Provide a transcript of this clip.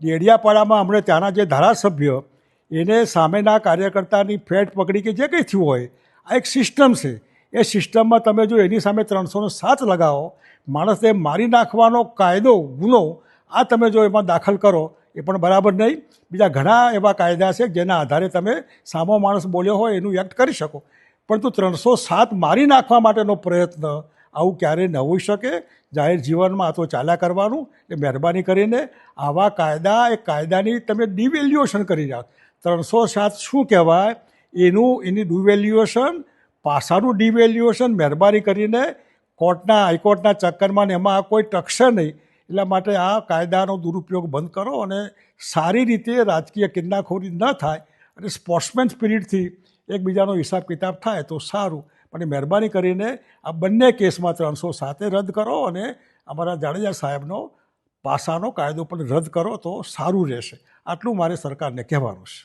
ડેડિયાપાડામાં હમણાં ત્યાંના જે ધારાસભ્ય એને સામેના કાર્યકર્તાની ફેટ પકડી કે જે કંઈ થયું હોય, આ એક સિસ્ટમ છે. એ સિસ્ટમમાં તમે જો એની સામે 307 લગાવો, માણસને મારી નાખવાનો કાયદો ગુનો આ તમે જો એમાં દાખલ કરો એ પણ બરાબર નહીં. બીજા ઘણા એવા કાયદા છે જેના આધારે તમે સામો માણસ બોલ્યો હોય એનું એક્ટ કરી શકો, પરંતુ 307 મારી નાખવા માટેનો પ્રયત્ન આવું ક્યારેય ન હોઈ શકે. જાહેર જીવનમાં આ તો ચાલ્યા કરવાનું. એટલે મહેરબાની કરીને આવા કાયદા એ કાયદાની તમે ડિવેલ્યુએશન કરી જાઓ. 307 શું કહેવાય એની ડિવેલ્યુએશન, પાસાનું ડિવેલ્યુએશન મહેરબાની કરીને હાઈકોર્ટના ચક્કરમાં ને એમાં કોઈ ટકશે નહીં. એટલા માટે આ કાયદાનો દુરુપયોગ બંધ કરો અને સારી રીતે રાજકીય કિન્નાખોરી ન થાય અને સ્પોર્ટ્સમેન સ્પિરિટથી એકબીજાનો હિસાબ કિતાબ થાય તો સારું. પણ મહેરબાની કરીને આ બંને કેસમાં 307 રદ કરો અને અમારા જાડેજા સાહેબનો પાસાનો કાયદો પણ રદ કરો તો સારું રહેશે. આટલું મારે સરકારને કહેવાનું છે.